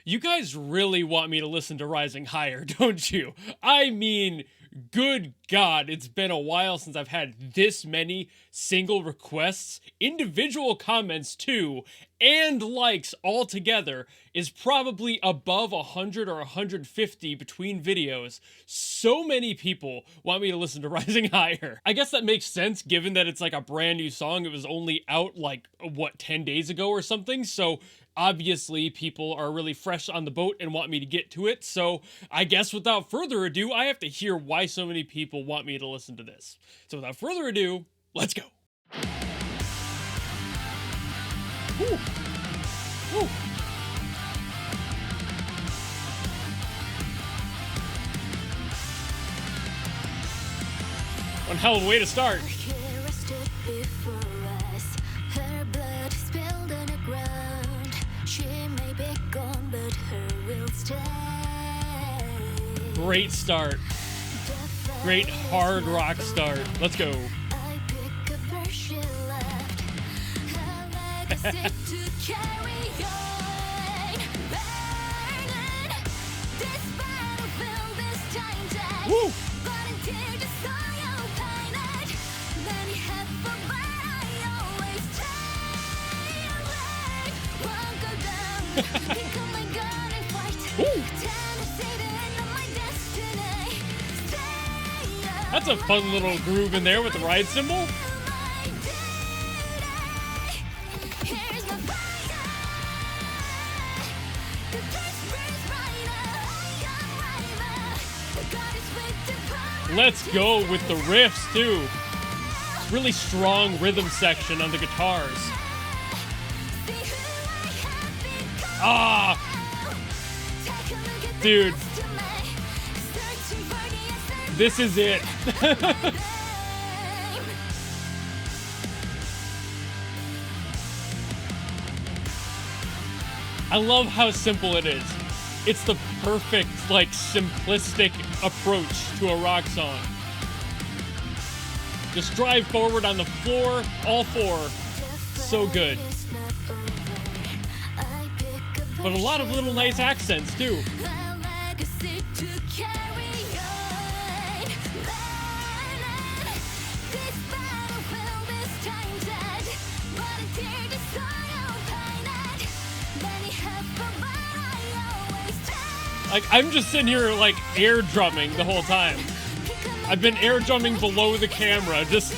You guys really want me to listen to Rising Higher, don't you? I mean, good God, it's been a while since I've had this many single requests, individual comments too, and likes all together is probably above 100 or 150 between videos. So many people want me to listen to Rising Higher. I guess that makes sense given that it's like a brand new song. It was only out like, what, 10 days ago or something? So obviously people are really fresh on the boat and want me to get to it. So I guess without further ado, I have to hear why so many people want me to listen to this. So without further ado, let's go. Woo. Woo. One hell of a way to start. Great start. Great hard rock start. Let's go. Woo! That's a fun little groove in there with the ride cymbal. Let's go with the riffs too. Really strong rhythm section on the guitars. Ah! Dude. This is it. I love how simple it is. It's the perfect, like, simplistic approach to a rock song. Just drive forward on the floor, all four. So good. But a lot of little nice accents, too. Like, I'm just sitting here, like, air drumming the whole time. I've been air drumming below the camera, just...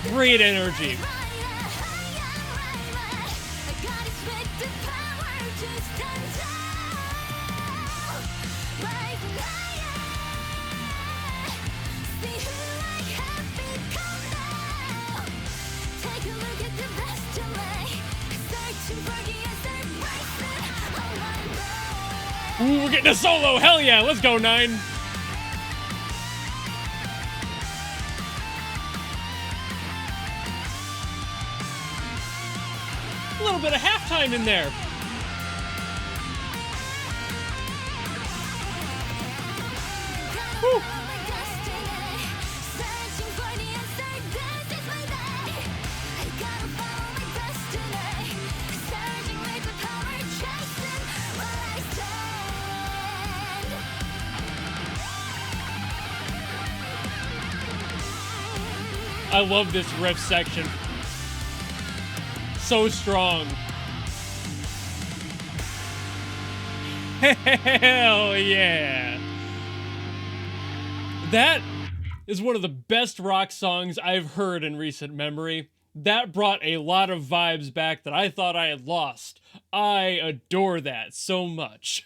Great energy. Ooh, we're getting a solo! Hell yeah! Let's go, NieN! A little bit of halftime in there. Woo. I love this riff section. So strong. Hell yeah. That is one of the best rock songs I've heard in recent memory. That brought a lot of vibes back that I thought I had lost. I adore that so much.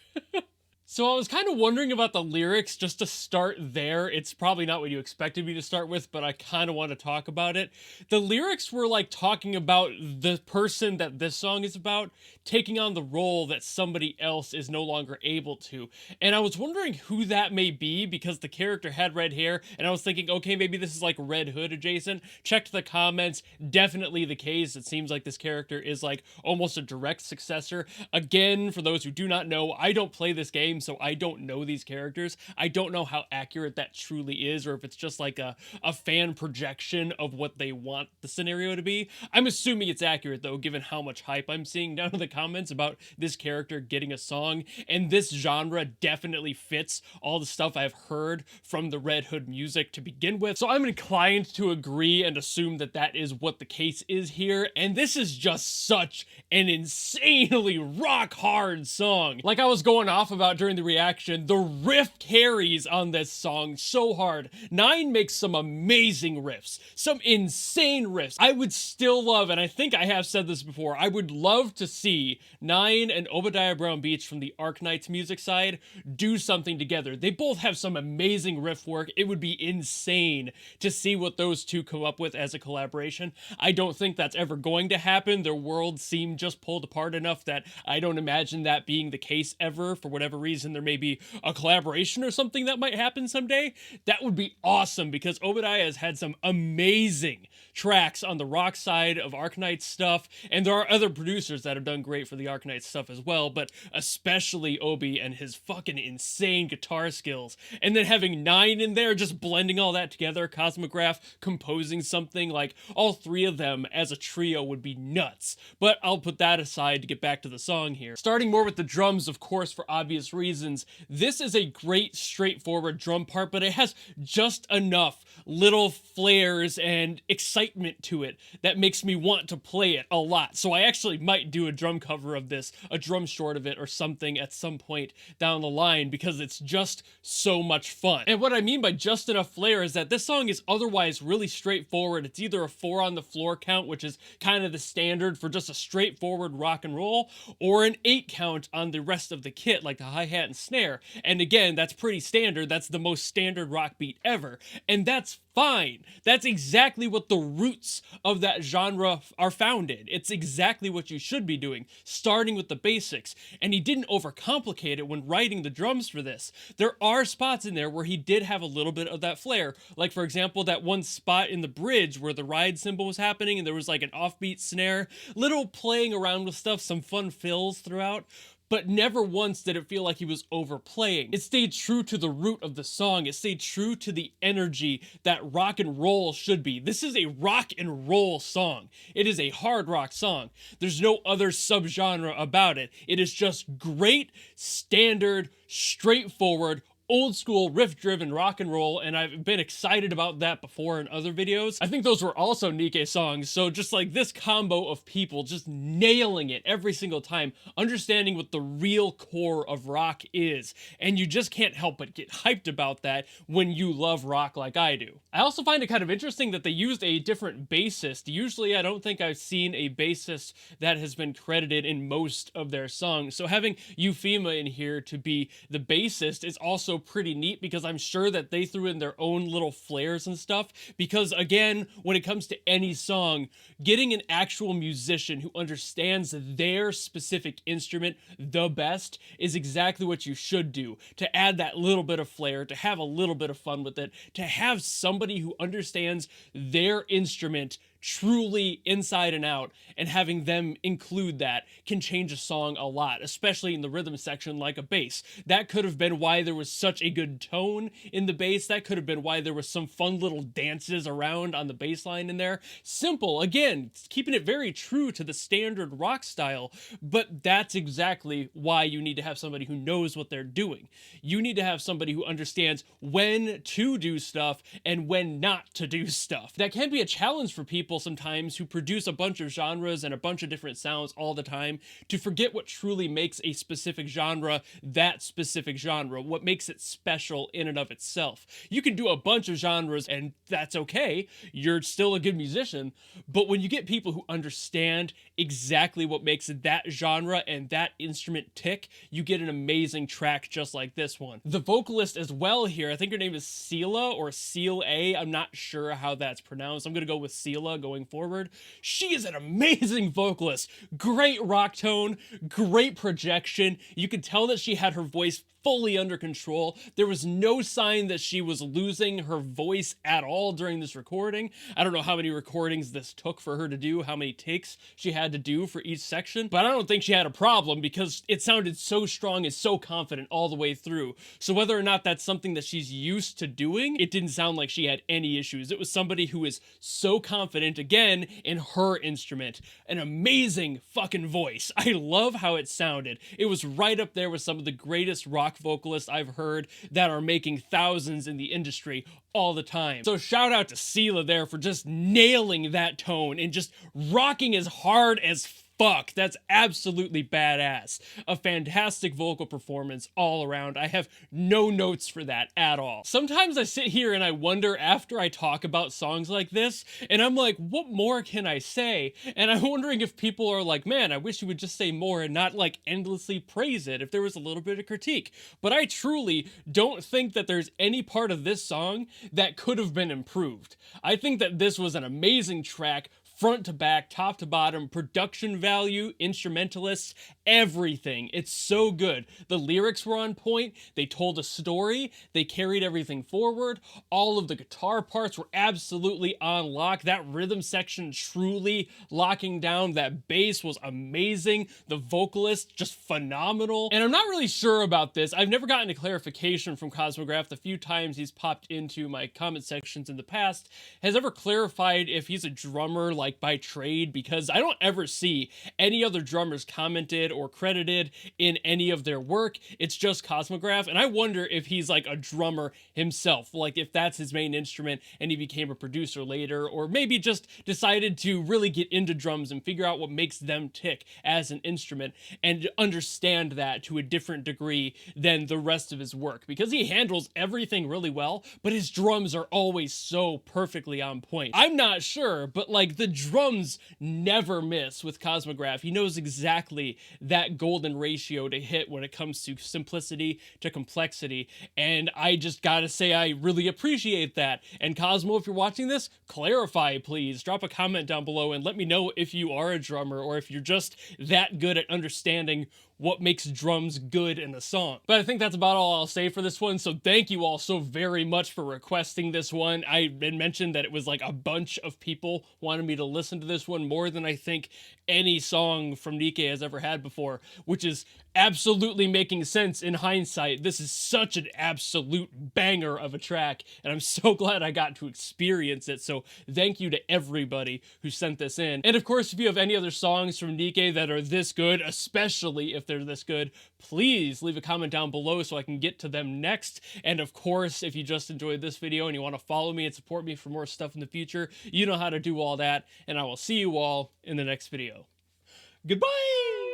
So I was kind of wondering about the lyrics, just to start there. It's probably not what you expected me to start with, but I kind of want to talk about it. The lyrics were like talking about the person that this song is about taking on the role that somebody else is no longer able to. And I was wondering who that may be because the character had red hair, and I was thinking, okay, maybe this is like Red Hood adjacent. Checked the comments, definitely the case. It seems like this character is like almost a direct successor. Again, for those who do not know, I don't play this game, so I don't know these characters. I don't know how accurate that truly is, or if it's just like a fan projection of what they want the scenario to be. I'm assuming it's accurate though, given how much hype I'm seeing down in the comments about this character getting a song, and this genre definitely fits all the stuff I've heard from the Red Hood music to begin with. So I'm inclined to agree and assume that that is what the case is here, and this is just such an insanely rock hard song. Like I was going off about during the reaction, the riff carries on this song so hard. NieN makes some amazing riffs, some insane riffs. I would still love, and I think I have said this before, I would love to see NieN and Obadiah Brown Beach from the Arknights music side do something together. They both have some amazing riff work. It would be insane to see what those two come up with as a collaboration. I don't think that's ever going to happen. Their worlds seem just pulled apart enough that I don't imagine that being the case ever. For whatever reason, there may be a collaboration or something that might happen someday. That would be awesome, because Obadiah has had some amazing tracks on the rock side of Arknights stuff, and there are other producers that have done great for the Arknights stuff as well, but especially Obi and his fucking insane guitar skills. And then having NieN in there, just blending all that together, Cosmograph composing something, like all three of them as a trio would be nuts. But I'll put that aside to get back to the song here. Starting more with the drums, of course, for obvious reasons. This is a great straightforward drum part, but it has just enough little flares and excitement to it that makes me want to play it a lot. So I actually might do a drum cover of this, a drum short of it or something at some point down the line, because it's just so much fun. And what I mean by just enough flair is that this song is otherwise really straightforward. It's either a 4 on the floor count, which is kind of the standard for just a straightforward rock and roll, or an 8 count on the rest of the kit, like the hi-hat and snare. And again, that's pretty standard. That's the most standard rock beat ever. And that's fine. That's exactly what the roots of that genre are founded. It's exactly what you should be doing, starting with the basics. And he didn't overcomplicate it when writing the drums for this. There are spots in there where he did have a little bit of that flair. Like, for example, that one spot in the bridge where the ride cymbal was happening and there was like an offbeat snare, little playing around with stuff, some fun fills throughout. But never once did it feel like he was overplaying. It stayed true to the root of the song. It stayed true to the energy that rock and roll should be. This is a rock and roll song. It is a hard rock song. There's no other subgenre about it. It is just great, standard, straightforward, old school riff driven rock and roll, and I've been excited about that before in other videos. I think those were also NIKKE songs, so just like this combo of people just nailing it every single time, understanding what the real core of rock is, and you just can't help but get hyped about that when you love rock like I do. I also find it kind of interesting that they used a different bassist. Usually I don't think I've seen a bassist that has been credited in most of their songs, so having euPhemia in here to be the bassist is also pretty neat, because I'm sure that they threw in their own little flares and stuff, because again, when it comes to any song, getting an actual musician who understands their specific instrument the best is exactly what you should do, to add that little bit of flair, to have a little bit of fun with it, to have somebody who understands their instrument truly inside and out, and having them include that can change a song a lot, especially in the rhythm section like a bass. That could have been why there was such a good tone in the bass. That could have been why there was some fun little dances around on the bass line in there. Simple, again, keeping it very true to the standard rock style, but that's exactly why you need to have somebody who knows what they're doing. You need to have somebody who understands when to do stuff and when not to do stuff. That can be a challenge for people sometimes who produce a bunch of genres and a bunch of different sounds all the time, to forget what truly makes a specific genre that specific genre, what makes it special in and of itself. You can do a bunch of genres and that's okay, you're still a good musician, but when you get people who understand exactly what makes that genre and that instrument tick, you get an amazing track just like this one. The vocalist as well here, I think her name is CielA or CielA, I'm not sure how that's pronounced. I'm gonna go with CielA going forward. She is an amazing vocalist. Great rock tone, great projection. You could tell that she had her voice fully under control. There was no sign that she was losing her voice at all during this recording. I don't know how many recordings this took for her to do, how many takes she had to do for each section, but I don't think she had a problem because it sounded so strong and so confident all the way through. So whether or not that's something that she's used to doing, it didn't sound like she had any issues. It was somebody who is so confident, again, in her instrument. An amazing fucking voice. I love how it sounded. It was right up there with some of the greatest rock vocalists I've heard that are making thousands in the industry all the time. So shout out to CielA there for just nailing that tone and just rocking as hard as fuck. That's absolutely badass. A fantastic vocal performance all around. I have no notes for that at all. Sometimes I sit here and I wonder after I talk about songs like this, and I'm like, what more can I say? And I'm wondering if people are like, man, I wish you would just say more and not like endlessly praise it if there was a little bit of critique. But I truly don't think that there's any part of this song that could have been improved. I think that this was an amazing track, front to back, top to bottom, production value, instrumentalists, everything. It's so good. The lyrics were on point. They told a story. They carried everything forward. All of the guitar parts were absolutely on lock. That rhythm section truly locking down. That bass was amazing. The vocalist just phenomenal. And I'm not really sure about this. I've never gotten a clarification from Cosmograph. The few times he's popped into my comment sections in the past has ever clarified if he's a drummer like by trade, because I don't ever see any other drummers commented or credited in any of their work. It's just Cosmograph, and I wonder if he's like a drummer himself, like if that's his main instrument and he became a producer later, or maybe just decided to really get into drums and figure out what makes them tick as an instrument and understand that to a different degree than the rest of his work, because he handles everything really well, but his drums are always so perfectly on point. I'm not sure, but like the drums never miss with Cosmograph. He knows exactly that golden ratio to hit when it comes to simplicity to complexity, and I just gotta say I really appreciate that. And Cosmo, if you're watching this, clarify please. Drop a comment down below and let me know if you are a drummer or if you're just that good at understanding what makes drums good in a song. But I think that's about all I'll say for this one, so thank you all so very much for requesting this one. I mentioned that it was like a bunch of people wanted me to listen to this one more than I think any song from NIKKE has ever had before, which is absolutely making sense in hindsight. This is such an absolute banger of a track, and I'm so glad I got to experience it, so thank you to everybody who sent this in. And of course, if you have any other songs from NIKKE that are this good, especially if they're this good, please leave a comment down below so I can get to them next. And of course, if you just enjoyed this video and you want to follow me and support me for more stuff in the future, you know how to do all that, and I will see you all in the next video. Goodbye!